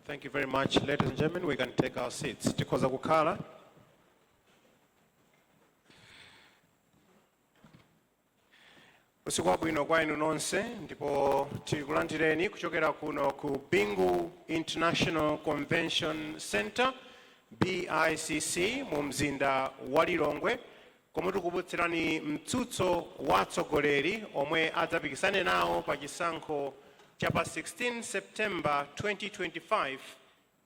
Thank you very much, ladies and gentlemen. We can take our seats. Tikoza kukhala. Usiku wabwino kwa inu nonse ndipo tikulandireni kuchokera kuno ku Bingu International Convention Center BICC mu mzinda wa Lilongwe komwe tikubutsirani mtsutso wa atsogoleri omwe adzapikisane nawo pa chisankho cha pa 16 September 2025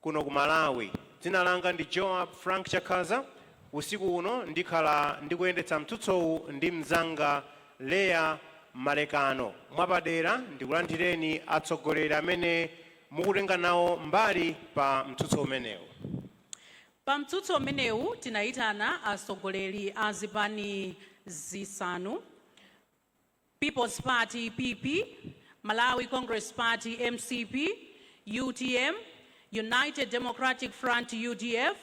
kuno ku Malawi. Dzina langa ndi Joab Frank Chakaza. Usiku uno ndikhala ndikuyendetsa mtsutsowu ndi mzanga Leah Malekano. Mwapadera ndikulandireni atsogoleri amene mukutenga nawo mbali pa mtsutso umenewu. Pa mtsutso umenewu tinayitana atsogoleri a zipani zisanu: People's Party PP, Malawi Congress Party MCP, UTM, United Democratic Front UDF,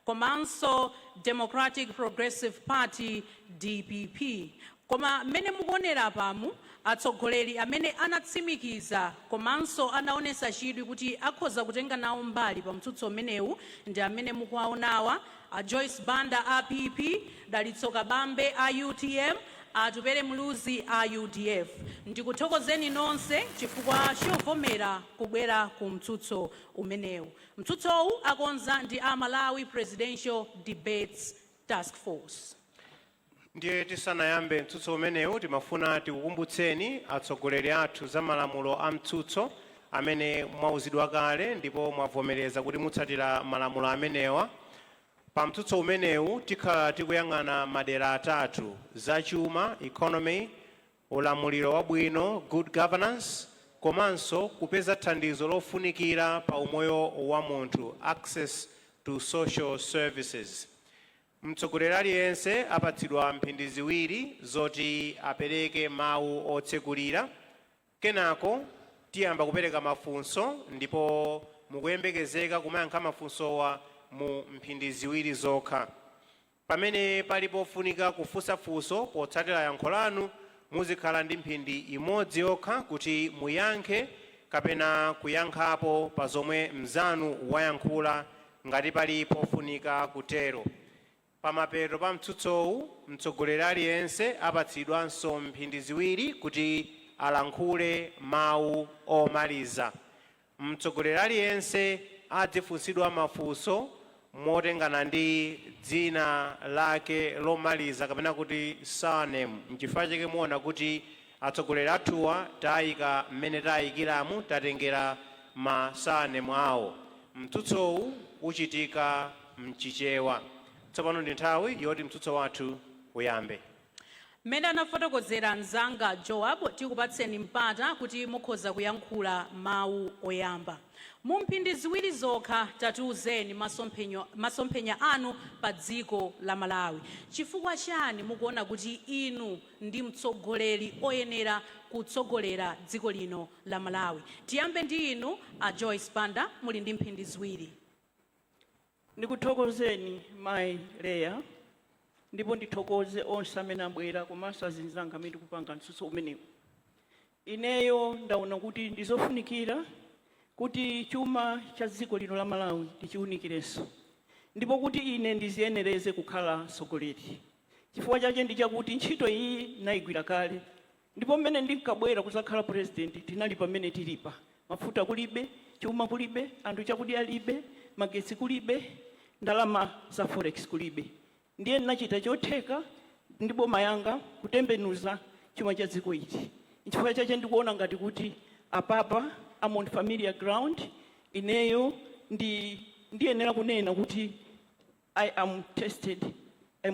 komanso Democratic Progressive Party DPP. Koma mene mukuonera pamu atsogoleri amene anatsimikiza komanso anaonesa chidwi kuti akhoza kutenga nawo mbali pa mtsutso umenewu ndi amene mukuwaonawa: Joyce Banda a PP, Dalitso Kabambe a UTM, Tupere Muluzi a UDF. Ndikuthokozeni nonse chifukwa chovomera kubwera ku mtsutso umenewu. Mtsutsowu akonza ndi a Malawi Presidential Debates Task Force. Ndiye tisanayambe mtsutso umenewu timafuna tikukumbutseni atsogoleri athu za malamulo a mtsutso amene mwauzidwa kale ndipo mwavomereza kuti mutsatira malamulo amenewa. Pa mtsutso umenewu tikhala tikuyang'ana madera atatu: zachuma, economy, ulamuliro wabwino, good governance, komanso kupeza thandizo lofunikira pa umoyo wa munthu, access to social services. Mtsogoleri aliyense apatsidwa mphindi ziwiri zoti apereke mawu otsekulira. Kenako tiyamba kupereka mafunso ndipo mukuyembekezeka kumayankha mafunsowa mu mphindi ziwiri zokha. Pamene palipo funika kufunsa funso potsatira yankho lanu, muzikhala ndi mphindi imodzi yokha kuti muyankhe kapena kuyankhapo pa zomwe mzanu wayankhula ngati palipo funika kutero. Pamapeto pa mtsutsowu mtsogoleri aliyense apatsidwanso mphindi ziwiri kuti alankhule mawu omaliza. Mtsogoleri aliyense adzifunsidwa mafunso motengana ndi dzina lake lomaliza kapena kuti surname. N'chifukwa chake muona kuti atsogoleri athuwa tayika mmene tayikiramu tatengera ma surname awo. Mtsutsowu uchitika mchichewa. Tsopano ndi nthawi yoti mtsutso wathu uyambe. Mmene anafotokozera mzanga Joab, tikupatseni mpata kuti mukhoza kuyankhula mawu oyamba. Mu mphindi ziwiri zokha tatiuzeni masomphenya anu pa dziko la Malawi. Chifukwa chani mukuona kuti inu ndi mtsogoleri oyenera kutsogolera dziko lino la Malawi? Tiyambe ndi inu a Joyce Banda, muli ndi mphindi ziwiri. Ndikuthokozeni Mai Leah, ndipo ndithokoze onse amene abwera komanso azinzanga amene kupanga mtsutso umenewu. Ineyo ndaona kuti ndizofunikira kuti chuma cha dziko lino la Malawi tichiunikirenso, ndipo kuti ine ndiziyenereze kukhala mtsogoleri. Chifukwa chake ndi chakuti ntchito iyi nayigwira kale, ndipo mmene ndinkabwera kuzakhala president tinali pamene tilipa. Mafuta kulibe, chuma kulibe, anthu chakudya alibe, magetsi kulibe, ndalama za forex kulibe. Ndiye ndinachita chotheka ndi boma yanga kutembenuza chuma cha dziko ili. Chifukwa chake ndikuona ngati kuti apapa I'm on familiar ground. Ineyo ndiyenera kunena kuti I'm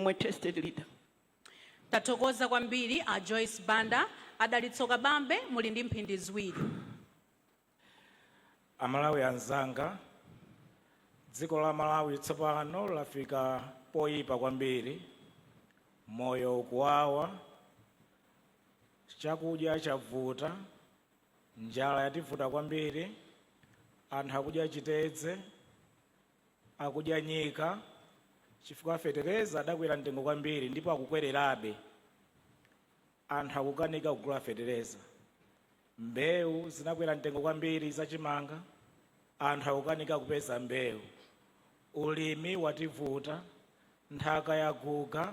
a tested leader. Tathokoza kwambiri a Joyce Banda. Dalitso Kabambe, muli ndi mphindi ziwiri. Amalawi anzanga, dziko la Malawi tsopano lafika poyipa kwambiri. Moyo ukuwawa, chakudya chavuta, njala yativuta kwambiri, anthu akudya chitedze, akudya nyika, chifukwa fetereza adakwera mtengo kwambiri ndipo akukwererabe. Anthu akukanika kugula fetereza. Mbewu zinakwera mtengo kwambiri zachimanga, anthu akukanika kupeza mbewu. Ulimi wativuta, nthaka yaguga,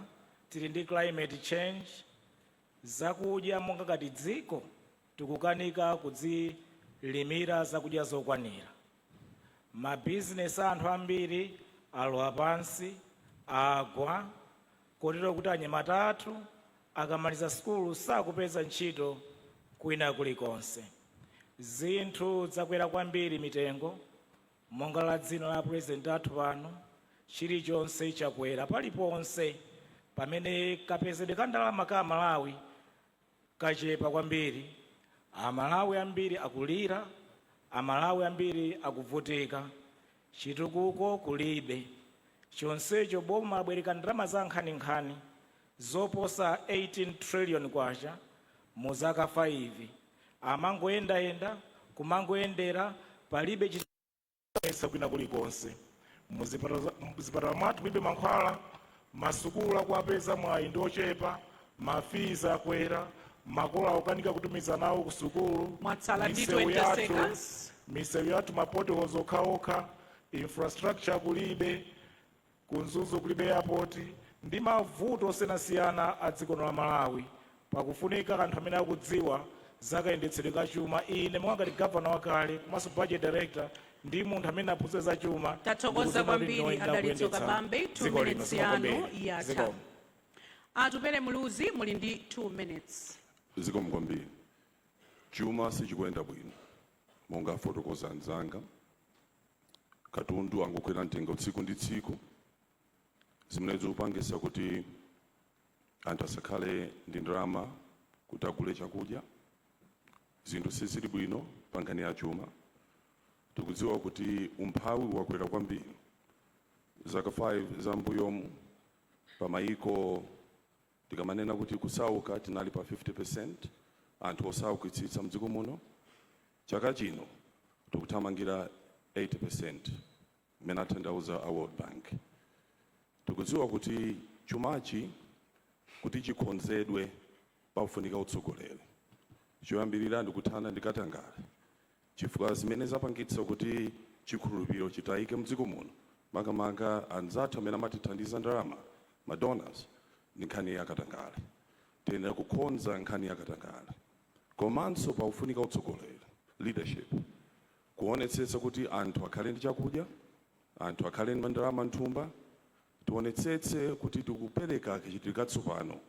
tili ndi climate change, zakudya monga ngati dziko tikukanika kudzilimira zakudya zokwanira. Mabizinesi anthu ambiri alowa pansi, agwa, kotero kuti anyamata athu akamaliza skulu sakupeza ntchito kwina kulikonse. Zinthu zakwera kwambiri mitengo, monga la dzina la president athu pano, chilichonse chakwera paliponse, pamene kapezedwe ka ndalama ka Malawi kachepa kwambiri. Amalawi ambiri akulira, Amalawi ambiri akuvutika, chitukuko kulibe. Chonsecho boma labwereka ndalama za nkhaninkhani zoposa 18 trillion kwacha mu zaka 5. Amangoyendayenda, kumangoyendera, palibe chisa kwina kulikonse. Muzipatala mwathu kulibe mankhwala, masukulu akuapeza mwayi ndochepa, mafiza akwera, makolo akukanika kutumiza nawo ku sukulu. Mwatsala ndi 20 seconds. Misewu yathu mapotholes okhaokha, infrastructure kulibe, kunzuzu kulibe airport, ndi mavuto osiyanasiyana a dziko la Malawi. Pakufunika kanthu amene akudziwa zakayendetsedwe ka chuma. Ine mwangati governor wakale komanso budget director ndi munthu amene aphunzitsa za chuma. Tathokoza kwambiri Adalitso Kabambe, 2 minutes yanu yatha. Atupele Muluzi muli ndi 2 minutes. Zikomo kwambiri. Chuma sichikwenda bwino. Monga fotokoza anzanga. Katundu angokwera mtengo tsiku ndi tsiku. Zimene zikupangitsa kuti anthu asakhale ndi ndalama kuti agule chakudya. Zinthu sizili bwino pa nkhani ya chuma. Tikudziwa kuti umphawi wakwera kwambiri. Zaka 5 za mbuyomu pa mayiko tikamanena kuti kusauka tinali pa 50%, anthu osaukitsitsa mdziko muno. Chaka chino tikuthamangira 80%, mmene atanthauza a World Bank. Tikudziwa kuti chumachi kuti chikonzedwe pafunika utsogoleri. Choyambirira ndikuthana ndi katangale, chifukwa zimene zapangitsa kuti chikhulupiriro chitayike mdziko muno, makamaka anzathu amene amatithandiza ndalama, madonors, ndi nkhani ya katangale. Tiyenera kukhonza nkhani ya katangale. Komanso pafunika utsogoleri, leadership, kuonetsetsa kuti anthu akhale ndi chakudya, anthu akhale ndi ndalama nthumba. Tionetsetse kuti tikupereka kachitidwe katsopano.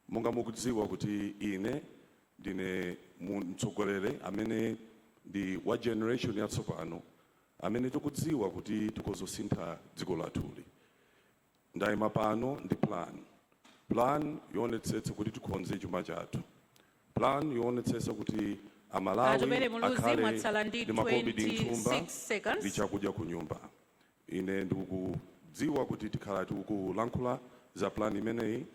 Monga mukudziwa kuti ine ndine mtsogoleri amene ndi wa generation yatsopano, amene tikudziwa kuti tikozosintha dziko lathuli. Ndayima pano ndi plan yonetsetsa kuti tikhonze chuma chathu. Plan yonetsetsa kuti Amalawi akhale ndi makobidi nthumba ndi chakudya ku nyumba. Ine ndikudziwa kuti tikhala tikulankhula za plan imeneyi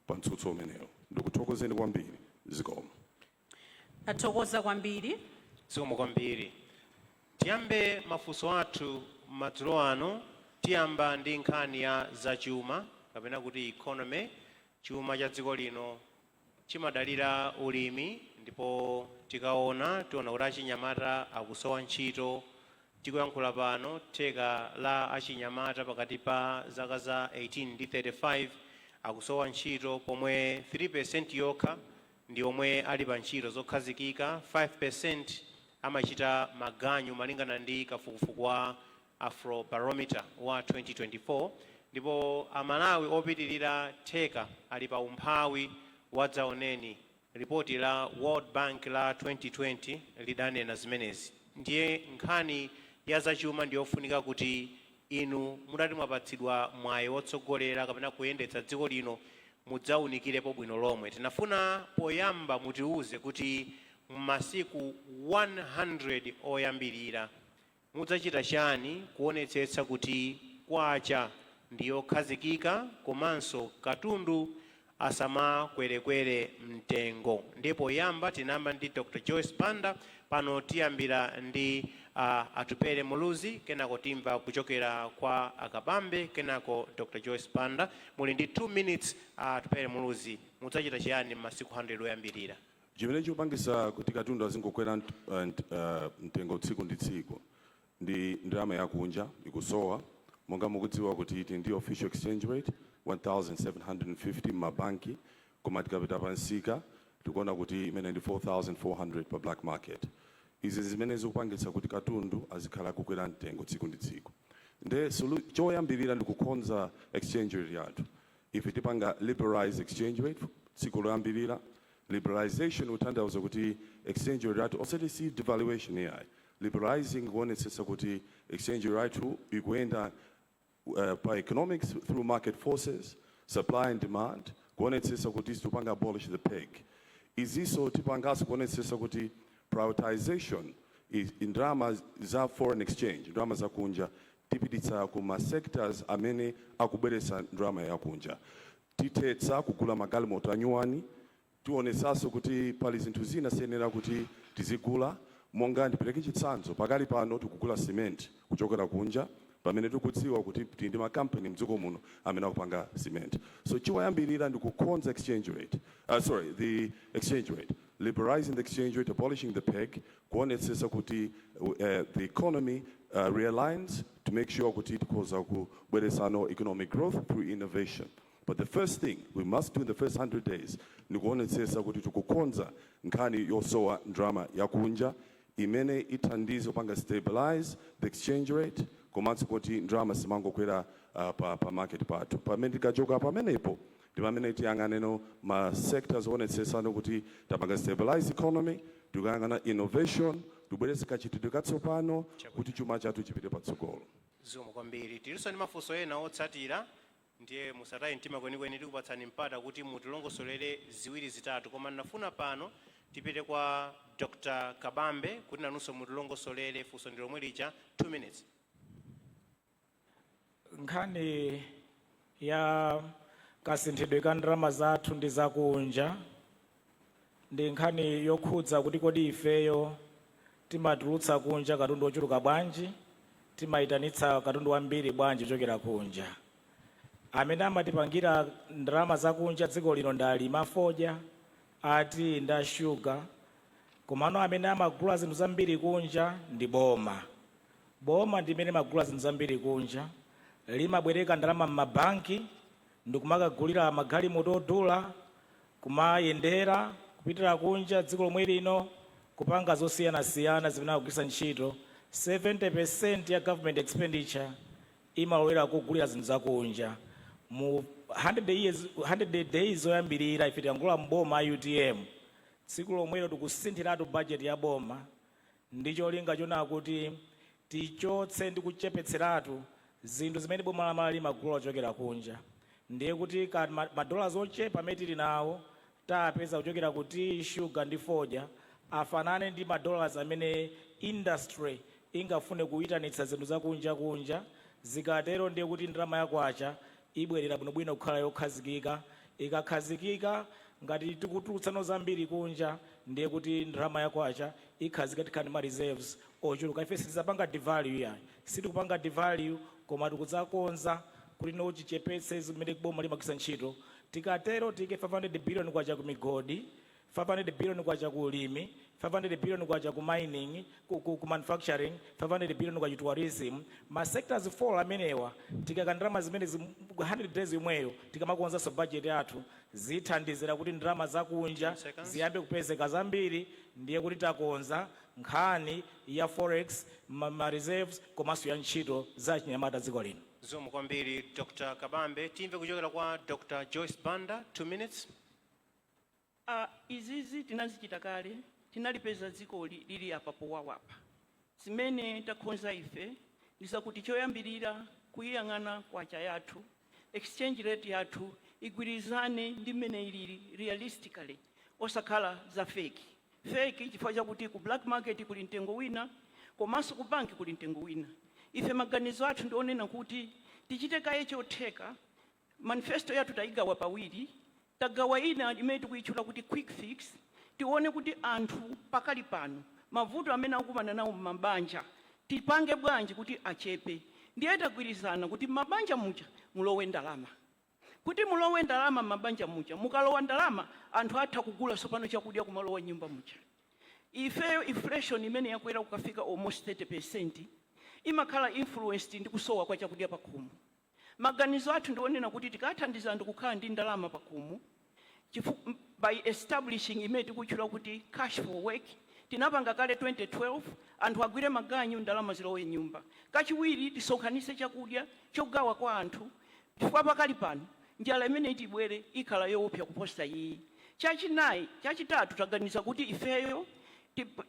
pa mtsutso umenewo. Ndikuthokozeni kwambiri. Zikomo. Tathokoza kwambiri. Zikomo kwambiri. Tiyambe mafunso athu madzulo ano, tiyamba ndi nkhani ya zachuma kapena kuti economy. Chuma cha dziko lino chimadalira ulimi, ndipo tiona kuti achinyamata akusowa ntchito. Tikuyankhula pano theka la achinyamata pakati pa zaka za 18 ndi 35 akusowa ntchito, pomwe 3% yokha ndi omwe ali pa ntchito zokhazikika. 5% amachita maganyu malingana ndi kafukufuku wa Afrobarometer wa 2024. Ndipo Amalawi opitirira theka ali pa umphawi wadzaoneni. Ripoti la World Bank la 2020 lidanena zimenezi. Ndiye nkhani ya zachuma ndiyofunika kuti inu mudati mwapatsidwa mwayi wotsogolera kapena kuyendetsa dziko lino mudzawunikirepo bwino lomwe. Tinafuna poyamba mutiuze kuti masiku 100 oyambirira mudzachita chani kuonetsetsa kuti kwacha ndiyokhazikika komanso katundu asamakwerekwere mtengo. Ndipo yamba tinamba ndi Dr. Joyce Banda, pano tiyambira ndi Atupele Muluzi, kenako timva kuchokera kwa Akabambe, kenako Dr. Joyce Banda. Muli ndi 2 minutes. Atupele Muluzi, mudzachita chiyani masiku 100 oyambirira? Chimene chikupangitsa kuti katundu azingokwera mtengo tsiku ndi tsiku ndi ndrama yakunja ikusowa monga mukudziwa kuti iti ndi official exchange rate 1750 mabanki koma tikapita pansika tikuona kuti imene ndi 4400 pa black market. Izi zimene zikupangitsa kuti katundu azikhala kukwera mtengo tsiku ndi tsiku. Nde choyambirira ndi kukonza exchange rate yathu. Ife tipanga liberalize exchange rate tsiku loyambirira. Liberalization utanthauza kuti exchange rate yathu osati devaluation yayi. Liberalizing kuonetsetsa kuti exchange rate ikuenda by economics through market forces, supply and demand, kuonetsetsa kuti tupanga abolish the peg. Iziso tipangaso kuonetsetsa kuti privatization in drama za foreign exchange, drama za kunja, tipititsa kuma sectors amene akubweretsa drama ya kunja. Titetsa kugula magalimoto anyuwani, tionetsaso kuti pali zinthu zina siyenera kuti tizigula, monga ndipereke chitsanzo pakali pano tikugula cement kuchokera kunja, pamene tikudziwa kuti tindi makampani mdziko muno amene akupanga cement. So choyambirira ndi kukonza exchange rate. The exchange rate. Liberalizing the exchange rate, abolishing the peg, kuonetsetsa kuti the economy realigns to make sure kuti tikoza kubweretsa economic growth through innovation. But the first thing we must do in the first 100 days ni kuonetsetsa kuti tikukonza nkhani yosowa ndrama yakunja imene ithandize panga stabilize the exchange rate komanso kuti ndrama simangokwera pa market pathu. Pamene tikachoka pamenepo ndi pamene tiyang'aneno ma sectors onetsetsano kuti tapanga stabilize economy, tikuyang'ana innovation, tibweretse kachitidwe katsopano kuti chuma chathu chipite patsogolo. Zikomo kwambiri. Tilinso ndi mafunso ena otsatira, ndiye musataye mtima kwenikweni tikupatsani mpata kuti mutilongosolere ziwiri zitatu, koma ndinafuna pano tipite kwa Dr. Kabambe kuti nanunso mutilongosolere funso ndi lomwe lija 2 minutes. Nkhani ya kasinthidwe ka ndrama zathu ndi zakunja ndi nkhani yokhudza kuti kodi ifeyo timatulutsa kunja katundu ochuluka bwanji, timayitanitsa katundu wambiri bwanji kuchokera kunja. Amene amatipangira ndrama zakunja dziko lino ndi alimi afodya, ati nda sugar, komano amene amagula zinthu zambiri kunja ndi boma. Boma ndi imene magula zinthu zambiri kunja, limabwereka ndalama m'mabanki ndi kumakagulira magalimoto odula, kumayendera kupitira kunja dziko lomwe lino kupanga zosiyanasiyana zimene akugwiritsa ntchito. 70% ya government expenditure imalowera kugulira zinthu zakunja. Mu 100 days oyambirira ife tiyangula mboma UTM tsiku lomwelo tikusinthiratu budget ya boma ndi cholinga chona kuti tichotse ndi kuchepetseratu zinthu zimene boma lamala limagula kuchokera kunja. Ndiye kuti madollars ochepa amene tili nawo tapeza kuchokera kuti sugar ndi fodya afanane ndi madollars amene industry ingafune kuyitanitsa zinthu zakunja kunja. Zikatero ndiye kuti ndrama yakwacha ibwerera bwinobwino kukhala yokhazikika. Ikakhazikika ngati tikutulutsano zambiri kunja ndiye kuti ndrama yakwacha ikhazika tikhani ma reserves ochuluka. Ife sizapanga devalue yayi, sitikupanga devalue koma tikudzakonza kuti nochichepetse zimene boma limagwiritsa ntchito. Tikatero tike 500 billion kwacha ku migodi, 500 billion kwacha ku ulimi, 500 billion kwacha ku mining, ku manufacturing, 500 billion kwacha tourism. Ma sectors 4 amenewa tikaka ndrama zimene 100 days imweyo tikamakonza so budget yathu zithandizira kuti ndrama zakunja ziyambe kupezeka zambiri. Ndiye kuti takonza nkhani ya forex, ma reserves komanso ya ntchito za chinyamata dziko lino. Zikomo kwambiri Dr. Kabambe. Timve kuchokera kwa Dr. Joyce Banda 2 minutes. Izizi tinazichita kale, tinalipeza dziko lili apa powawapa. Zimene takonza ife ndizakuti choyambirira kuyang'ana kwacha yathu, exchange rate yathu igwirizane ndi mmene ilili realistically, osakhala za fake. Fake chifukwa chakuti ku black market kuli mtengo wina, komanso ku banki kuli mtengo wina. Ife maganizo athu ndionena kuti tichite kaye chotheka. Manifesto yathu tayigawa pawiri, tagawa ina imene tikuyitchula kuti quick fix, tione kuti anthu pakali pano mavuto amene akumana nawo m'mabanja tipange bwanji kuti achepe. Ndiye tagwirizana kuti mabanja muja mulowe ndalama. Kuti mulowe ndalama m'mabanja muja, mukalowa ndalama anthu atha kugula sopano chakudya kumalowa nyumba muja. Ifeyo inflation imene yakwera kukafika almost 30%. imakhala influenced ndi kusowa kwa chakudya pakhomo. Maganizo athu ndionena kuti tikathandiza anthu kukhala ndi ndalama pakhomo by establishing imene tikutchula kuti cash for work. Tinapanga kale 2012 anthu agwire maganyu ndalama zilowe nyumba. Kachiwiri tisonkhanise chakudya chogawa kwa anthu chifukwa pakali pano njala imene itibwere ikhala yoopsa kuposa iyi. Chachitatu taganiza kuti ifeyo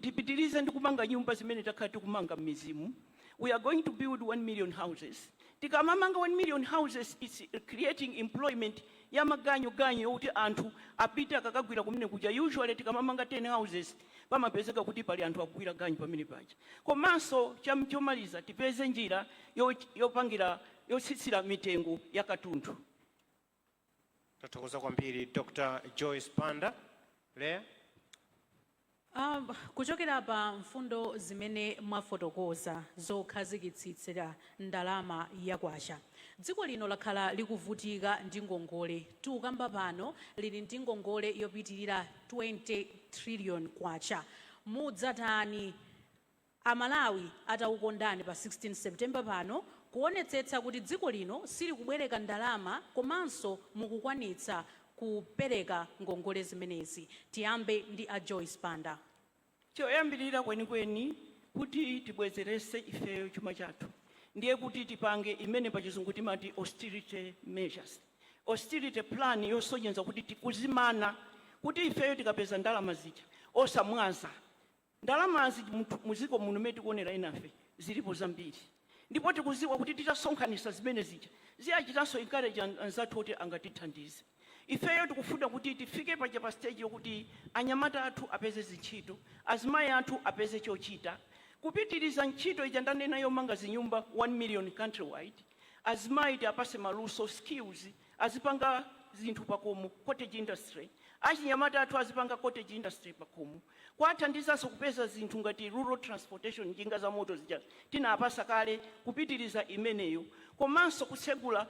tipitirize ndi kumanga nyumba zimene takhala tikumanga m'mizimu. We are going to build 1 million houses. Tikamamanga 1 million houses, it's creating employment ya maganyu yokuti anthu apite akakagwira kumene kuja. Usually tikamamanga 10 houses pamapezeka kuti pali anthu akugwira ganyu pamene paja. Komanso chomaliza tipeze njira yopangira yotsitsira mitengo ya katundu. Tathokoza kwambiri Dr. Joyce Banda. Leah. Kuchokera pa mfundo zimene mwafotokoza zokhazikitsitsira ndalama yakwacha. Dziko lino lakhala likuvutika ndi ngongole. Tukamba pano lili ndi ngongole yopitirira 20 trillion kwacha. Mudzatani Amalawi atawukondani pa 16 September pano kuonetsetsa kuti dziko lino sili kubwereka ndalama komanso mukukwanitsa kupereka ngongole zimenezi. Tiyambe ndi a Joyce Banda. Choyambirira kwenikweni kuti tibwezerese ifeyo chuma chathu ndiye kuti tipange imene pachizungu timati austerity measures. Austerity plan yosonyeza kuti tikuzimana kuti ifeyo tikapeza ndalama zija osamwaza. Ndalamazi muziko muno meti kuonera inafe zilipo zambiri. Ndipo tikuziwa kuti titasonkhanisa zimene zija ziyachitanso encourage anzathu kuti angatithandize. Ifeyo tikufuna kuti tifike pa stage yokuti anyamata athu apeze zintchito, azimayi athu apeze chochita. Kupitiriza ntchito ija ndanena yomanga zinyumba 1 million countrywide. Azimayi apase maluso skills, azipanga zinthu pakomo cottage industry. Achinyamata athu azipanga cottage industry pakomo. Kwathandizaso kupeza zinthu ngati rural transportation, njinga za moto zija tinapasa kale kupitiriza imeneyo. Komanso kutsegula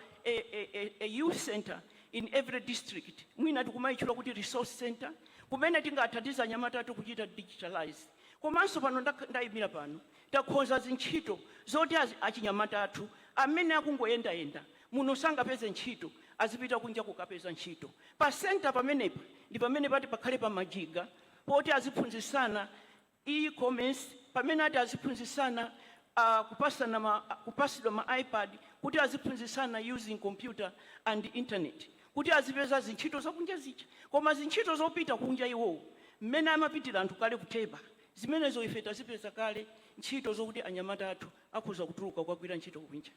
a youth center in every district. Mwina tikumayichula kuti resource center kumene tingathandiza anyamata athu kuchita digitalize. Komanso pano ndayimira pano takhoza zintchito zoti achinyamata athu amene akungoyendayenda muno sangapeze ntchito azipita kunja kukapeza ntchito. Pa center pamenepa ndi pamene pati pakhale pa majiga poti aziphunzisana e-commerce, pamene ati aziphunzisana kupasidwa ma iPad, kuti aziphunzisana using computer and internet, kuti azipeza zintchito zakunja zija. Koma zintchito zopita kunja iwowo mmene amapitira anthu kale kuteba zimenezo ife tazipeza kale ntchito zokuti anyamata athu akhoza kutuluka kukagwira ntchito kunja.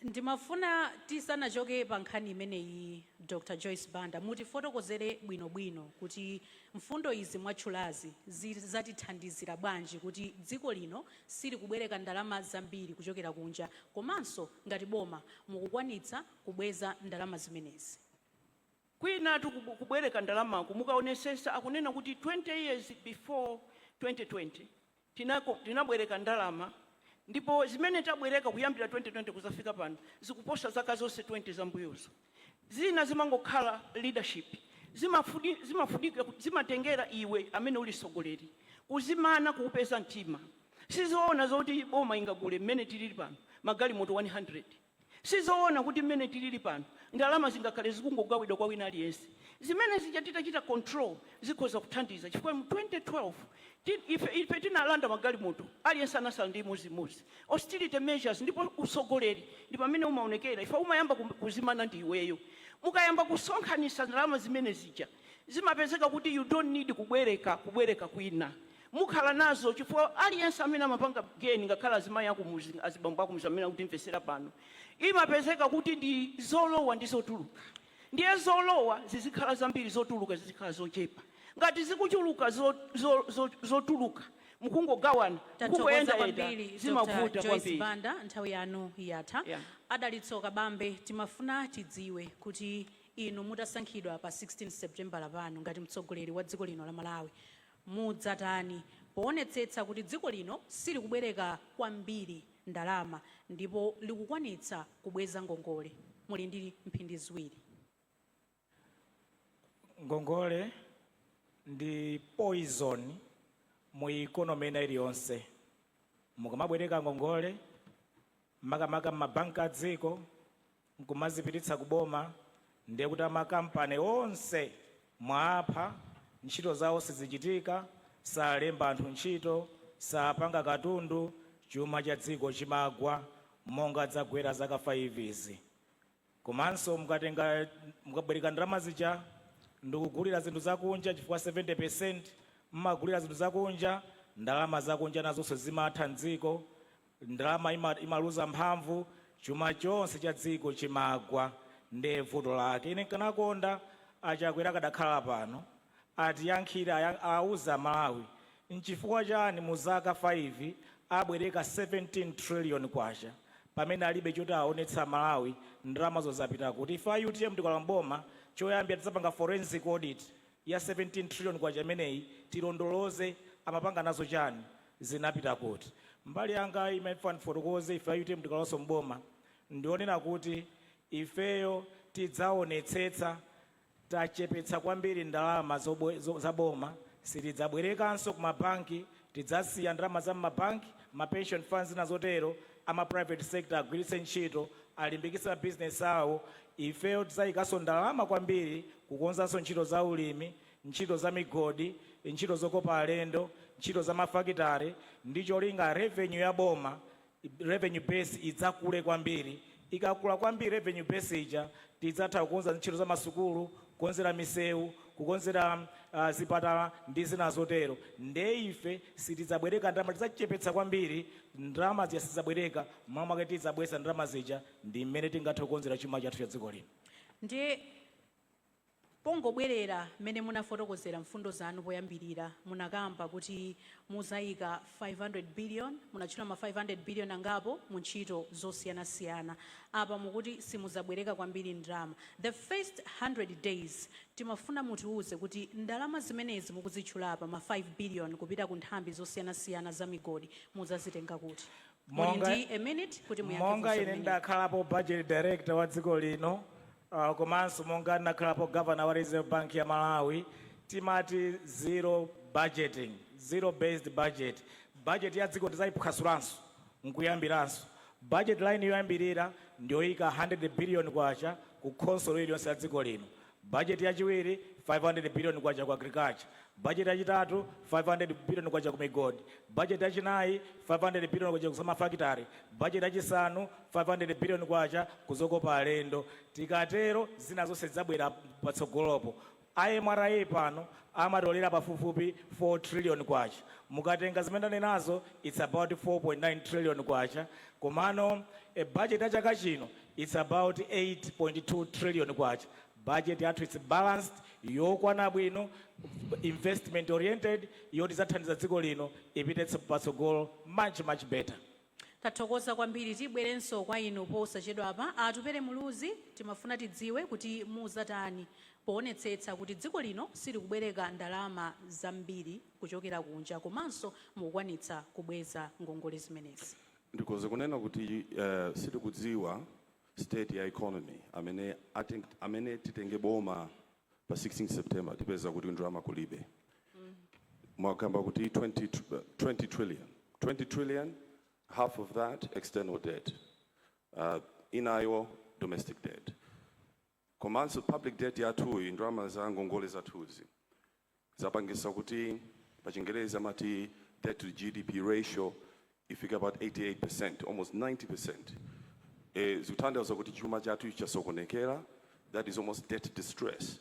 Ndimafuna tisanachoke pa nkhani imeneyi Dr. Joyce Banda mutifotokozere bwinobwino kuti mfundo izi mwatchulazi zatithandizira bwanji kuti dziko lino sili kubwereka ndalama zambiri kuchokera kunja komanso ngati boma mukukwanitsa kubweza ndalama zimenezi. Kwina kubwereka ndalama mukaonesesa akunena kuti 20 years before 2020 tinabwereka ndalama ndipo zimene tabwereka kuyambira 2020 kuzafika pano zikuposa zaka zonse 20 zambuyozo. Zina zimangokhala leadership, zimatengera iwe amene uli sogoleri kuzimana kupeza mtima. Sizoona zoti boma ingagule mmene tilili pano magalimoto 100. Sizoona kuti mmene tilili pano ndalama zingakhale zikungogawidwa kwa wina aliyense. Zimene titachita control zikhoza kuthandiza chifukwa mu 2012 ife tinalanda magalimoto aliyense anasala ndi imodzi. Austerity measures ndipo usogoleri ndi pamene umaonekera ife umayamba kuzimana ndi iweyo. Mukayamba kusonkhanisa ndalama zimene zija zimapezeka kuti you don't need kubwereka kwina. Mukhala nazo chifukwa aliyense amene amapanga geni ngakhala azimayi akumuzi azibambo akumuzi amene akutimvesera pano imapezeka kuti ndi zolowa ndi zotuluka. Ndiye zolowa zizikhala zambiri, zotuluka zizikhala zochepa. Ngati zikuchuluka zotuluka mukungogawana Tathokoza kwambiri zimavuta Dr. Joyce kwambiri. Banda nthawi yanu yatha. Yeah. Adalitsoka Bambe timafuna tidziwe kuti inu mutasankhidwa pa 16 September pano ngati mtsogoleri wa dziko lino la Malawi mudzatani poonetsetsa kuti dziko lino sili kubwereka kwambiri ndalama ndipo likukwanitsa kubweza ngongole. Muli ndi mphindi ziwiri. Ngongole ndi poison mu economy ina iliyonse. mukamabwereka ngongole makamaka m'mabanki a dziko nkumazipititsa kuboma ndiye kuti amakampani onse mwapha ntchito zawo sizichitika salemba anthu ntchito sapanga katundu chuma cha dziko chimagwa monga dzagwera zaka 5 izi komanso mukabwereka ndalama zija ndikugulira zinthu zakunja chifukwa 70% mmagulira zinthu zakunja ndalama zakunja nazonso zimatha mdziko ndalama imaluza mphamvu chuma chonse cha dziko chimagwa ndiye vuto lake ine kanakonda achakwera kadakhala pano atiyankhira auza Malawi nchifukwa chani mu zaka 5 abwereka 17 trillion kwacha pamene alibe choti aonetsa Malawi ndalama zozapita kuti ife UTM tikalamboma choyambira tidzapanga forensic audit ya 17 trillion kwacha imeneyi tilondoloze amapanga nazo chani zinapita kuti mbali yanga imefuna fotokoze ife UTM tikalonso mboma ndionena kuti ifeyo tidzaonetsetsa tachepetsa kwambiri ndalama zaboma sitidzabwerekanso kumabanki tidzasiya ndalama za mabanki pension funds nazotero ama private sector agwiritse ntchito alimbikitsa business awo ifeyo tidzayikanso ndalama kwambiri kukonzanso ntchito za ulimi ntchito za migodi ntchito zokopa alendo ntchito za mafakitare ndi cholinga revenue ya boma revenue base idzakule kwambiri ikakula kwambiri revenue base ija tidzatha kukonza ntchito za masukulu kukonzera misewu kukonzera zipatala ndi zina zotero nde ife sitidzabwereka ndalama tidzachepetsa kwambiri ndalama zija sidzabwereka mwamake tidzabwesa ndalama zija ndi mmene tingathe kukonzera chuma chathu cha dziko lino ndiye pongobwerera mmene munafotokozera mfundo zanu poyambirira munakamba kuti muzayika 500 billion munachita ma 500 billion angapo mu ntchito zosiyanasiyana apa mukuti simuzabwereka kwambiri ndalama the first 100 days timafuna mutiuze kuti ndalama zimenezi mukuzitchula apa ma 5 billion kupita ku nthambi zosiyanasiyana za migodi muzazitenga kuti ndi a minute kuti monga ine ndakhalapo budget director wa dziko lino komanso monga ndakhalapo governor wa Reserve Bank ya Malawi timati zero budgeting zero based budget ya dziko tizayiphwasulanso nkuyambiranso budget line yoyambirira ndiyoyika 100 billion kwacha ku console iliyonse ya dziko lino budget yachiwiri 500 billion kwacha ku agriculture budget yachitatu 500 billion kwacha ku migodi budget yachinayi 500 billion kwacha ku mafakitare budget yachisanu 500 billion kwacha kuzokopa alendo tikatero zina zonse zabwera patsogolopo IMRA pano amatolera pafupifupi 4 trillion kwacha mukatenga zimene nazo it's about 4.9 trillion kwacha komano budget ya chaka chino it's about 8.2 trillion kwacha budget yathu it's balanced yokwana bwino investment oriented yoti zathandiza dziko lino ipite patsogolo much better tathokoza kwambiri tibwerenso kwa inu posachedwa apa atupere muluzi timafuna tidziwe kuti muzatani poonetsetsa kuti dziko lino silikubwereka ndalama zambiri kuchokera kunja komanso mukukwanitsa kubweza ngongole zimenezi ndikoze kunena kuti sitikudziwa state ya economy amene titenge boma pa 16 September tipeza kuti ndalama kulibe mwakamba kuti 20 trillion half of that external debt inayo domestic debt komanso public debt yathuyi ndalama za ngongole zathuzi zapangisa kuti pa Chingereza mati debt to GDP ratio ifika about 88%, almost 90%. Zikutanthauza kuti chuma chathu chasokonekera, that is almost debt distress.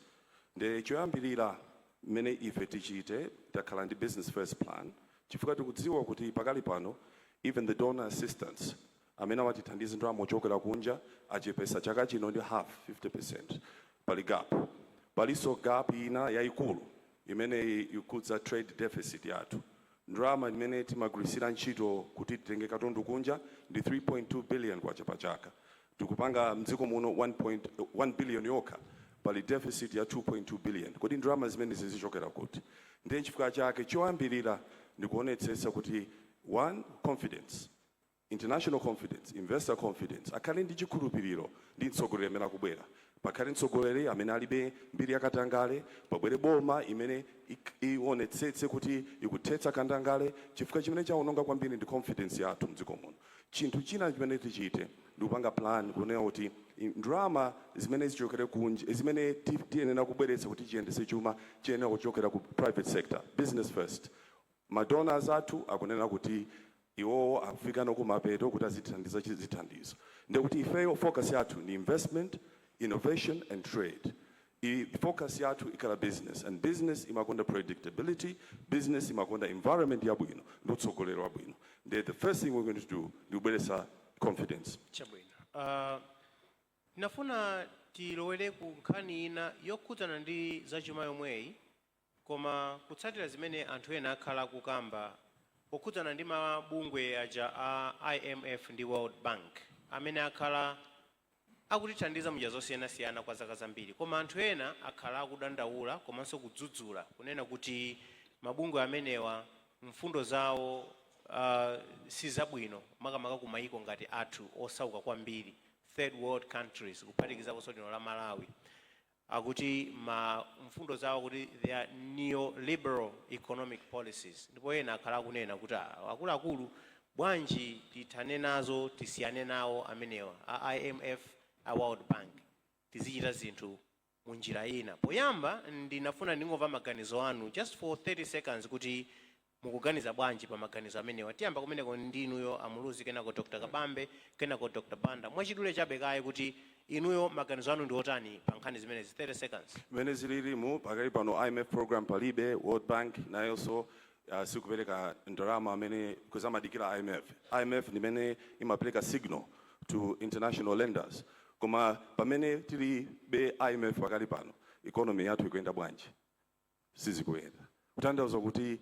Nde choyambirira mmene ife tichite takhala ndi business first plan chifukwa tikudziwa kuti pakali pano even the donor assistance amene amatithandiza ndalama ochokera kunja achepesa chaka chino ndi half 50%. Pali gap paliso gap ina yayikulu imene ikudza trade deficit yathu. Ndalama imene timagwirisira ntchito kuti titenge katundu kunja ndi 3.2 billion kwacha pa chaka. Tikupanga mdziko muno 1 billion yokha pali deficit ya 2.2 billion. Kodi ndalama zimene zizichokera kuti? Ndiye chifukwa chake choyambirira ndikuonetsetsa kuti one, confidence, international confidence, investor confidence, akhale ndi chikhulupiriro ndi mtsogoleri amene akubwera. pakhale mtsogoleri amene alibe mbiri yakatangale, pabwere boma imene ionetsetse kuti ikuthetsa kandangale. Chifukwa chimene chaononga kwambiri ndi confidence yathu mdziko muno. Chinthu china chimene tichite ndi kupanga plan kunena kuti ndalama zimene zichokera kunja, zimene tiyenera kubweretsa kuti chiyendese chuma chiyenera kuchokera ku private sector, business first. Madonors athu akunena kuti iwo akufika nokumapeto kuti azithandiza zithandizo. Ndekuti ifeyo focus yathu ni investment, innovation and trade. Focus yathu ikala business, and business imakonda predictability, business imakonda environment yabwino, ndotsogolero wabwino. The first thing we're going to do ndi kubweretsa confidence. Chabwino. Nafuna tilowere ku nkhani ina yokhudzana ndi zachuma yomweyi, koma kutsatira zimene anthu ena akhala kukamba pokhudzana ndi mabungwe aja a IMF ndi World Bank amene akhala akutithandiza munjira zosiyanasiyana kwa zaka zambiri, koma anthu ena akhala akudandaula komanso kudzudzula kunena kuti mabungwe amenewa mfundo zawo si zabwino makamaka ku mayiko ngati athu osauka kwambiri, third world countries kuphatikizaponso lino la Malawi. Akuti mfundo zawo kuti they are neoliberal economic policies. Ndipo ena akhala akunena kuti akuluakulu bwanji tithane nazo tisiyane nawo amenewa a IMF, a World Bank, tizichita zinthu munjira ina. Poyamba ndinafuna ndingomva maganizo anu just for 30 seconds kuti mukuganiza bwanji pa maganizo amenewa. Tiyamba kumeneko ndinuyo Amuluzi, kenako Dr. Kabambe, kenako Dr. Banda. Mwachidule chabe kaye kuti inuyo maganizo anu ndi otani pa nkhani zimenezi. 30 seconds. Mene zililimu pakali pano IMF program palibe, World Bank nayonso sikupereka ndalama amene kuzamadikira IMF ndimene imapereka signal to international lenders. Koma pamene tili be IMF pakali pano economy yathu ikuyenda bwanji? Sizikuyenda. Kutanthauza kuti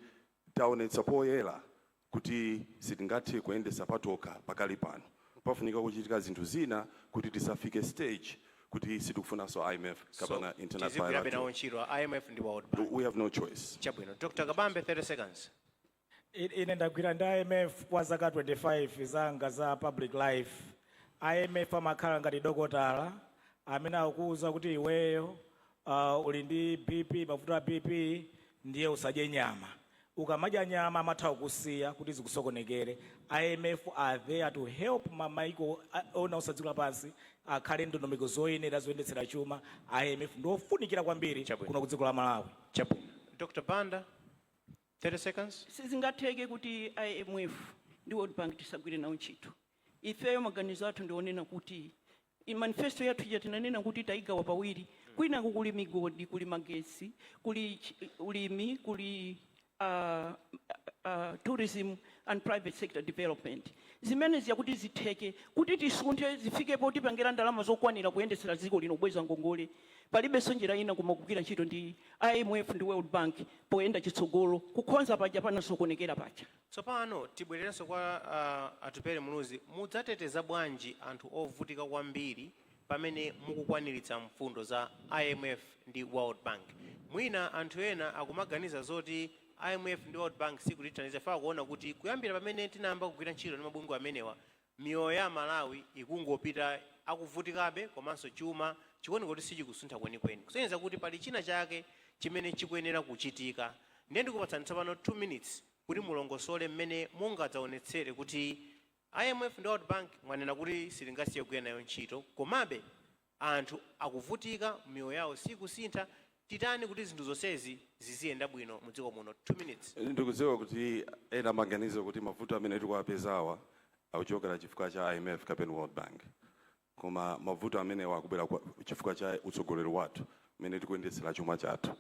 taonetsa poyera kuti sitingathe kuyendesa patoka pakali pano. Pafunika kuchitika zinthu zina kuti tisafike stage kuti situkufunanso IMF kapena international IMF ndi World Bank. We have no choice. Chabwino. Dr. Kabambe, 30 seconds. Ine ndagwira ndi IMF kwa zaka 25 zanga za public life. IMF amakhala ngati dokotala amene akuwuza kuti iweyo uli ndi BP, mavuto a BP, ndiye usadye nyama. Ukamadya nyama amatha kukusiya kuti zikusokonekere. IMF are there to help mamaiko ona osadzikula pansi akhale ndondomeko zoyenera zoyendetsera chuma. IMF ndofunikira kwambiri kuno kudziko la Malawi. Chabwino. Dr. Banda, 30 seconds. Sizingatheke kuti IMF ndi World Bank tisagwire nawo ntchito. Ifeyo maganizo athu ndionena kuti manifesto yathu yatinanena kuti taigawa pawiri, kwina kuli migodi, kuli magesi, kuli ulimi, kuli tourism and private sector development. Zimene ziyakuti zitheke kuti tisunthe zifikepo tipangira ndalama zokwanira kuyendesera dziko lino bweza ngongole. Palibenso njira ina koma kugwira ntchito ndi IMF ndi World Bank poyenda chitsogolo kukhonza paja panasokonekera paja. Tsopano tibwererenso kwa atupere Muluzi, mudzateteza bwanji anthu ovutika kwambiri pamene mukukwaniritsa mfundo za IMF ndi World Bank? Mwina anthu ena akumaganiza zoti IMF ndi World Bank sikutithandiza, fa kuona kuti kuyambira pamene tinayamba kugwira ntchito ndi mabungwe amenewa miyoyo ya Malawi ikungopita akuvutikabe, komanso chuma chikuoneka kuti sichikusuntha kwenikweni. Kusonyeza kuti pali china chake chimene chikuyenera kuchitika. Ndiye ndikupatsani tsopano 2 minutes kuti mulongosole mmene mungadzaonetsere kuti IMF ndi World Bank mwanena kuti silingasiye kugwira nayo ntchito, komabe anthu akuvutika, miyoyo yawo sikusintha. Titani kuti zinthu zonsezi ziziyenda bwino mu dziko muno. 2 minutes. Ndikudziwa kuti ena maganizo kuti mavuto amene tikuwapezawa akuchokera chifukwa cha IMF kapena World Bank. Koma mavuto amene akubwera chifukwa cha utsogoleri wathu mmene tikuyendetsera chuma chathu.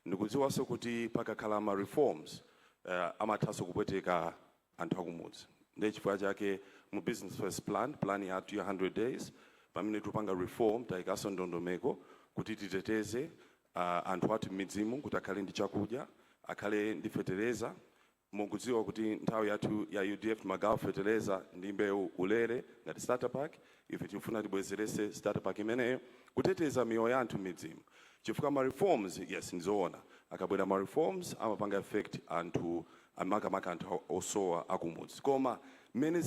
Ndikudziwanso kuti pakakhala ma reforms amathaso kupweteka anthu akumudzi. Ndiye chifukwa chake mu business first plan yathu ya 100 days pamene tupanga reform tayikaso ndondomeko kuti titeteze anthu athu m'midzimu kuti akhale ndi chakudya, akhale ndi fetereza. Mukudziwa kuti nthawi yathu ya UDF magawo fetereza ndi mbewu ulere ngati starter pack. Ife tifuna tibwezerese starter pack imeneyo kuteteza miyoyo ya anthu m'midzimu. Chifukwa ma reforms, yes, ndizoona akabwera ma reforms amapanga effect anthu amakamaka anthu osowa akumudzi. Koma mmene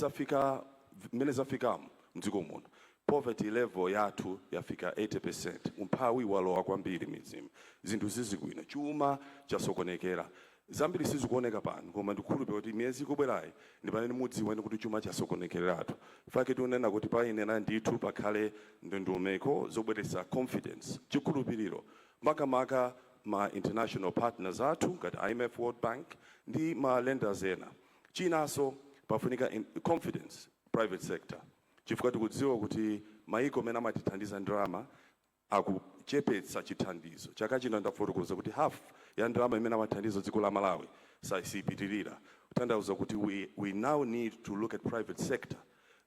zafikamo mdziko muno poverty level yathu yafika 80%. Umphawi walowa kwambiri mizimu. Zinthu zizikuina. Chuma chasokonekera. Zambiri sizikuoneka pano, koma ndikhulupirira kuti miyezi ikubwerayi ndi pamene mudziwe kuti chuma chasokonekeratu. Fake tunena kuti payenera ndithu pakhale ndondomeko zobweretsa confidence, chikhulupiriro. Makamaka ma international partners athu ngati IMF, World Bank ndi ma lenders ena. Chinanso pafunika confidence private sector. Chifukwa tikudziwa kuti maiko amene amatithandiza ndalama akuchepetsa chithandizo. Chaka chino ndafotokoza kuti half ya ndalama imene amathandiza dziko la Malawi sipitirira. Kutanthauza kuti we now need to look at private sector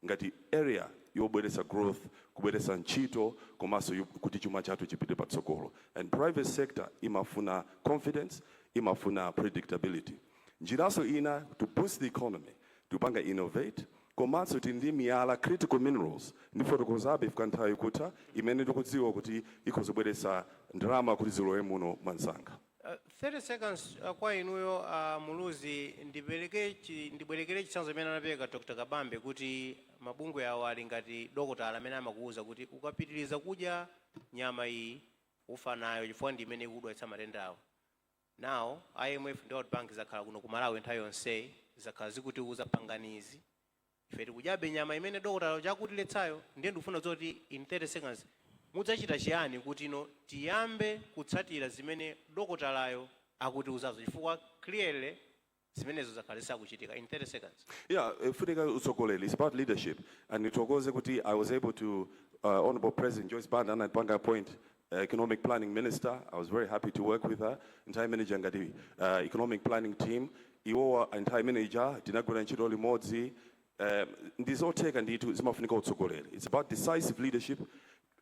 ngati area yobweretsa growth, kubweretsa ntchito, komanso kuti chuma chathu chipite patsogolo. And private sector imafuna confidence, imafuna predictability. Njiraso ina to boost the economy, tupanga innovate, komanso ndi miyala critical minerals ndifotokozabe nthawi kutha imene tikudziwa kuti ikhozobweretsa ndalama kuti zilowe muno mwansanga. 30 seconds kwa inuyo Muluzi, ndibwerekere chitsanzo imene anapereka Dr. Kabambe kuti mabungwe awo ali ngati dokotala amene amakuwuza kuti ukapitiriza kudya nyama iyi ufa nayo chifukwa ndi imene ikudwetsa matenda awo. Now IMF ndi World Bank zakhala kuno ku Malawi nthawi yonse zakhala zikutiuza panganizi ife tikudyabe nyama imene dokotala chakutiletsayo. Ndiye ndikufuna kuti in 30 seconds mudzachita chiyani kuti ino tiyambe kutsatira zimene dokotalayo akutiuzazo chifukwa clearly zimenezo zakhala zisakuchitika. In 30 seconds. Yeah, funika utsogoleri, it's about leadership. And nitokoze kuti I was able to, Honorable President Joyce Banda anapanga appoint economic planning minister. I was very happy to work with her. Entire manager ngati economic planning team. Iwo entire manager tinagwira ntchito limodzi. Ndizoteka nditu zimafunika utsogoleri. It's about decisive leadership,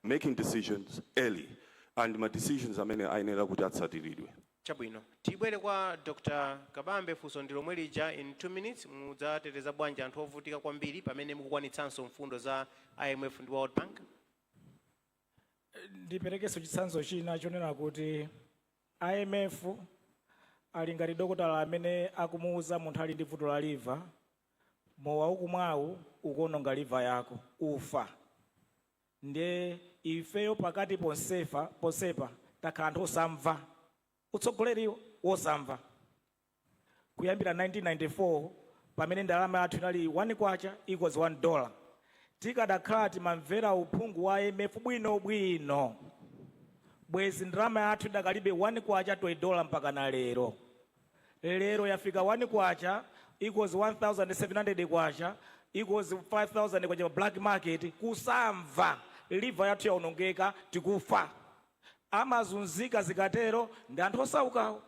making decisions early, and my decisions amene ayenera kuti atsatiridwe. Chabwino. Tibwere kwa Dr. Kabambe funso ndilo mwelija in 2 minutes mudzateteza bwanji anthu ovutika kwambiri pamene mukukwanitsanso mfundo za IMF ndi World Bank. Ndiperekeso chitsanzo china chonena kuti IMF ali ngati dokotala amene akumuuza munthu ali ndi vuto la liver, mowa ukumwawu ukuononga liver yako ufa. Ndiye ifeyo pakati ponsepa takhala anthu osamva utsogoleri wosamva. Kuyambira 1994 pamene ndalama yathu inali 1 kwacha equals $1. Tikadakhala timamvera uphungu wa IMF bwino bwezi ndalama yathu idakalibe 1 kwacha $20 mpaka na lero. Lero yafika 1 kwacha equals 1,700 kwacha equals 5,000 kwacha black market. Kusamva liver yathu yaonongeka tikufa. Amazunzika zikatero ndi anthu osaukawo.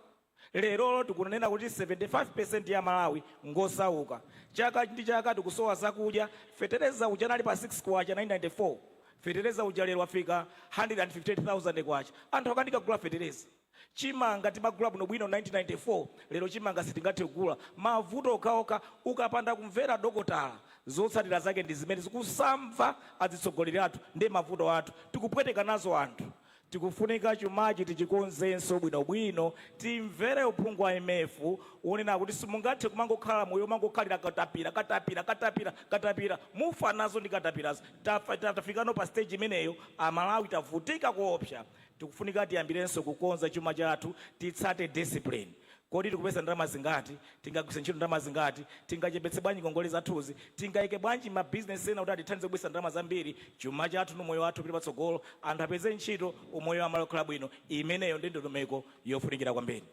Lero tikunena kuti 75% ya Malawi ngosauka. Chaka ndi chaka tikusowa zakudya. Fetereza uja nali pa 6 kwacha 994. Fetereza uja lero wafika 158,000 kwacha. Anthu akandika kugula fetereza. Chimanga timagula bwino bwino 1994. Lero chimanga sitingathe kugula. Mavuto okaoka ukapanda kumvera dokotala. Zotsatira zake ndi zimene zikusamva azitsogoleri athu ndi mavuto athu. Tikupweteka nazo anthu. Tikufunika chumachi tichikonzenso bwino timvere uphungu wa IMF wonena kuti simungathe kumangokhala moyo mangokhalira katapira mufa nazo ndi katapirazo. Tafikano pa stage imeneyo Amalawi tavutika kuopsa. Tikufunika tiyambirenso kukonza chuma chathu, titsate discipline. Kodi tikupeza ndalama zingati, tingagwisa ntchito ndalama zingati, tingachepetse bwanji ngongole zathuzi, tingayike bwanji ma business ena kuti atithandize kubwisa ndalama zambiri, chuma chathu moyo wathu pili patsogolo, anthu apeze ntchito, umoyo wa Malawi bwino. Imeneyo ndi ndondomeko yofunikira kwambiri.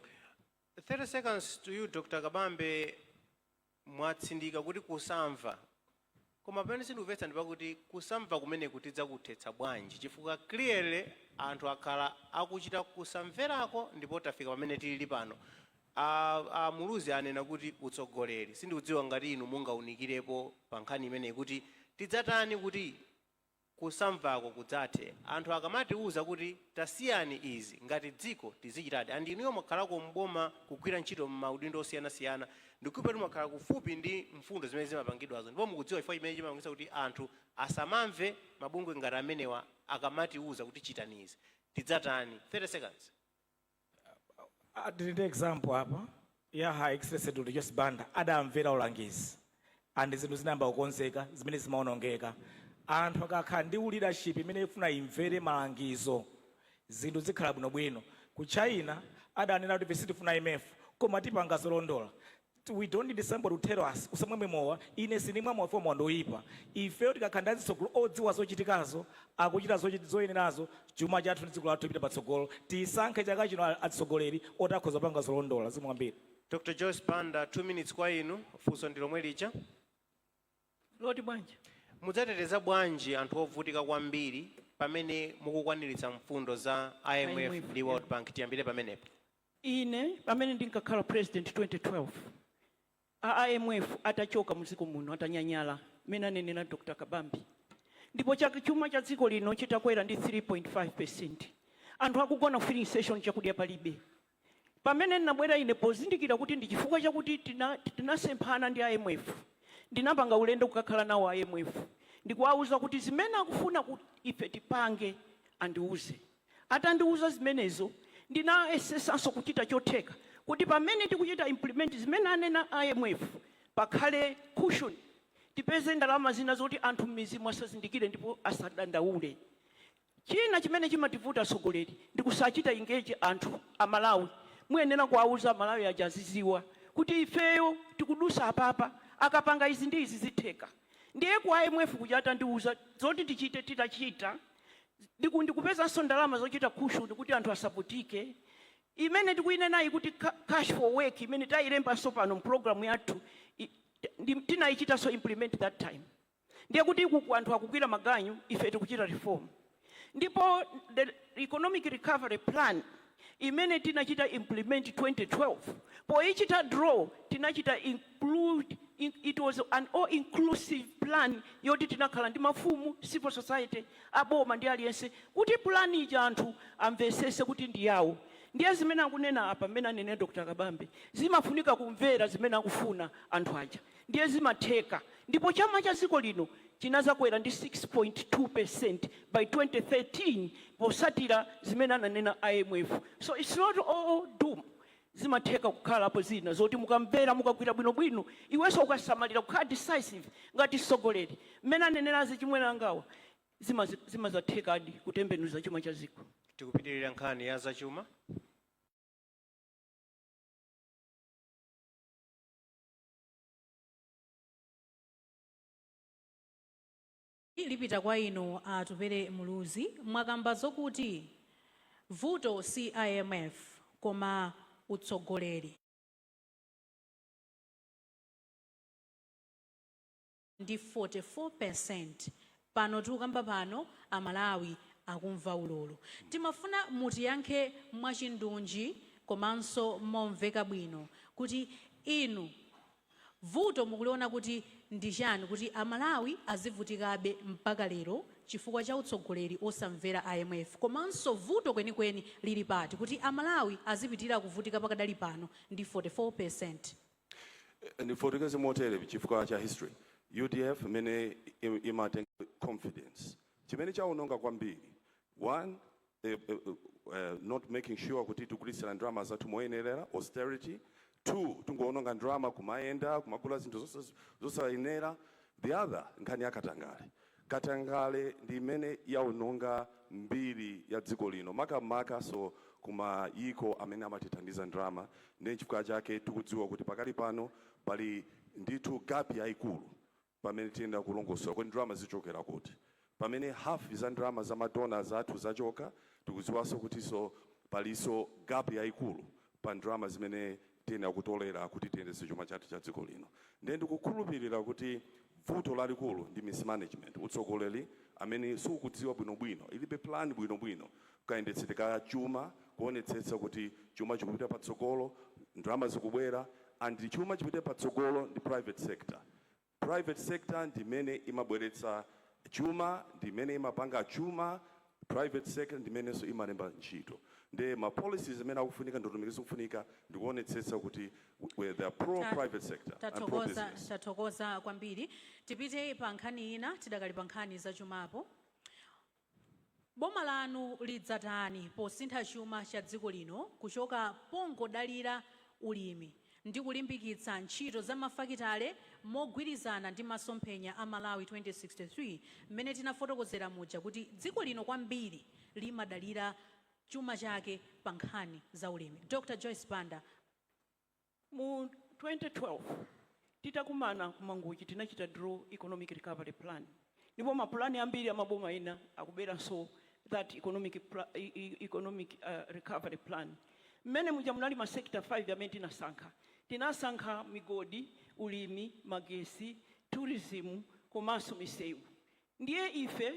30 seconds to you Dr. Kabambe. Mwatsindika kuti kusamva. Koma pamene sindimvetsa ndi pakuti kusamva kumene kutidza kuthetsa bwanji chifukwa clearly anthu akhala akuchita kusamverako ndipo tafika pamene tili pano. Muluzi anena kuti utsogoleri. Sindikudziwa ngati inu mungaunikirepo pa nkhani imene kuti tidzatani kuti kusamvako kudzathe. Anthu akamatiuza kuti tasiyani izi ngati dziko tizichitadi. Andi inuyo mwakhalako mboma kugwira ntchito m'maudindo osiyanasiyana. Ndikupe mwakhala kufupi ndi mfundo zimene zimapangidwazo. Ndipo mukudziwa ifo imene chimapangisa kuti anthu asamamve mabungwe ngati amenewa akamatiuza kuti chitani izi. Tidzatani. 30 seconds. Ndine example hapa ya High Excellency Dr. Joyce Banda adamvera ulangizi. And zinthu zinayamba kukonzeka zimene zimaonongeka. anthu akakhala ndi leadership imene ifuna imvere malangizo zinthu zikhala bwinobwino. Ku China adanena kuti sitifuna IMF koma tipanga zolondola. We don't need somebody to tell us usamwe mowa ine sinimwa mwa fomo ndoipa. Ife tikakhala zitsogolo odziwa zochitikazo akuchita zoyenerazo chuma chathu ndi dziko lathu lipita patsogolo tisankhe chaka chino atsogoleri otakhoza panga zolondola zimwambiri. Dr. Joyce Banda, 2 minutes kwa inu, funso ndi lomwe licha. Loti bwanji. Mudzateteza bwanji anthu ovutika kwambiri pamene mukukwaniritsa mfundo za IMF ndi World Bank, tiyambire pamenepo. Ine pamene ndinkakhala president 2012 IMF atachoka muziko muno atanyanyala mena nenena Dr. Kabambi ndipo chuma cha dziko lino chitakwera ndi 3.5%. Anthu akugona filling station chakudya palibe. Pamene ndinabwera ine pozindikira kuti ndi chifukwa chakuti tinasemphana ndi IMF ndinapanga ulendo kukakhala nawo IMF ndikuwauza kuti zimene akufuna kuti ife tipange andiuze. Atandiuza zimenezo ndinayesesanso kuchita chotheka kuti pamene tikuchita implement zimene anena IMF pakhale cushion tipeze ndalama zina zoti anthu m'mizimu asazindikire ndipo asadandaule. China chimene chimativuta atsogoleri ndikusachita engage anthu amalawi. Muyenera kuwauza amalawi ajaziziwa kuti ifeyo tikudusa apapa akapanga izi ndi izi zitheka. Ndiye ku IMF kuchata ndiuza zoti tichite titachita ndikupezanso ndalama zochita cushion kuti anthu asapotike. Imene tikuinena kuti cash for work imene tayilembanso pano program yathu tinaichita so implement that time. Ndiye kuti ku anthu akugwira maganyu ife tikuchita reform. Ndipo the economic recovery plan imene tinachita implement 2012 poichita draw tinachita include it was an all inclusive plan yoti tinakhala ndi mafumu civil society aboma ndi aliyense kuti plan ija anthu amvesese kuti ndi yawo. Ndiye zimene akunena apa mmene anene Dr. Kabambi zimafunika kumvera zimene akufuna anthu aja ndiye zimatheka. Ndipo chama cha dziko lino chinazakwera ndi 6.2% by 2013 posatira zimene ananena IMF. So it's not all doom. Zimatheka kukhala apo zina zoti mukamvera mukagwira bwinobwino iwenso ukasamalira kukhala decisive ngati mtsogoleri mmene anenerazi chimwene angawa zimazathekadi kutembenuza chuma cha dziko. Tikupitirira nkhani ya zachuma. Ilipita kwa inu atupere muluzi mwakamba zokuti vuto si IMF koma utsogoleri. Ndi 44% pano tikukamba pano amalawi akumva ululu. Timafuna mutiyankhe mwachindunji komanso momveka bwino kuti inu vuto mukuliona kuti ndi chani kuti amalawi azivutikabe mpaka lero chifukwa cha utsogoleri osamvera IMF komanso vuto kwenikweni lili pati kuti amalawi azipitira kuvutika pakadali pano ndi 44%. Ndifotokoze motere chifukwa cha history UDF mene imatenga confidence chimene chaononga kwambiri. One, not making sure kuti tikulisira ndrama zathu moyenerera austerity. Two, tungoononga ndrama kumayenda kumakula zinthu zosayenera. The other nkhani ya Katangale ndi imene yaononga mbiri ya dziko lino makamaka so kuma iko amene amatithandiza ndrama. Ndi chifukwa chake tikudziwa kuti pakali pano pali ndithu gap yayikulu pamene tiyenda kulongosola kuti ndrama zichokera kuti pamene half za ndrama za madonors athu zachoka tikudziwanso kuti so paliso gap yayikulu pa ndrama zimene tiyenda kutolera kuti tiyendese chuma chathu cha dziko lino. Ndiye ndikukhulupirira kuti vuto lalikulu ndi mismanagement utsogoleri amene sukudziwa bwinobwino ilibe plan bwinobwino kuyendetsedeka chuma kuonetsetsa kuti chuma chikupita patsogolo ndrama zikubwera and chuma chipite patsogolo ndi private sector. Private sector ndimene imabweretsa chuma ndimene imapanga chuma. Private sector ndimene so imalemba ntchito. Nde ma policies amene akufunika ndotumikizo kufunika ndikuonetsetsa kuti they are pro private sector and pro business. Tathokoza kwambiri. Tipite pa nkhani ina tidakali pa nkhani za chumapo. Boma lanu lidzatani posintha chuma cha dziko lino kuchoka pongodalira ulimi ndi kulimbikitsa ntchito za mafakitale mogwirizana ndi masomphenya a Malawi 2063 mmene tinafotokozera muja kuti dziko lino kwambiri limadalira chuma chake pa nkhani za ulimi. Dr. Joyce Banda. Mu 2012 titakumana kumanguchi tinachita draw economic recovery plan. Ndipo mapulani ambiri amaboma ena akubera so that economic recovery plan. Mmene muja munali ma sector 5 amene tinasankha migodi, ulimi, magesi, tourism, komanso misewu. Ndiye ife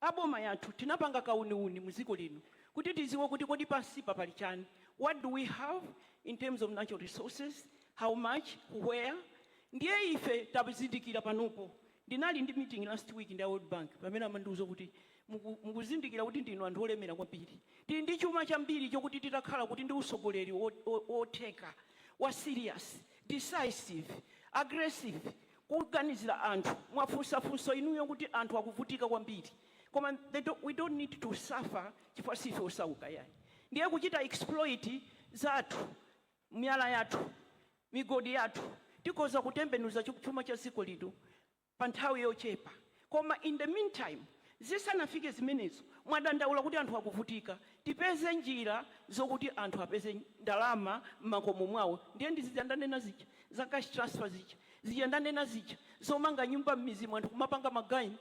aboma yathu tinapanga kauniuni muziko lino kuti tiziwe kuti kodi pansi pali chani. What do we have in terms of natural resources? How much? Where? Ndiye ife tabizindikira panopo. Ndinali ndi meeting last week ndi World Bank pamene amandiuza kuti mukuzindikira kuti ndinu anthu olemera kwambiri. Tili ndi chuma chambiri chokuti titakhala kuti ndi usogoleri wotheka, wa serious, decisive, aggressive, kuganizira anthu. Mwafunsafunso inuyo kuti anthu akuvutika kwambiri. Koma we don't need to suffer chifukwa sife osauka yayi. Ndiye kuchita exploit zathu, miyala yathu, migodi yathu, tikoza kutembenuza chuma cha dziko lino pa nthawi yochepa. Koma in the meantime, zisanafike zimenezo, mwadandaula kuti anthu akuvutika, tipeze njira zokuti anthu apeze ndalama m'makomo mwawo. Ndiye ndizijandanena zija, za cash transfer zija, zijandanena zija, zomanga nyumba m'mizi anthu kumapanga maganyu.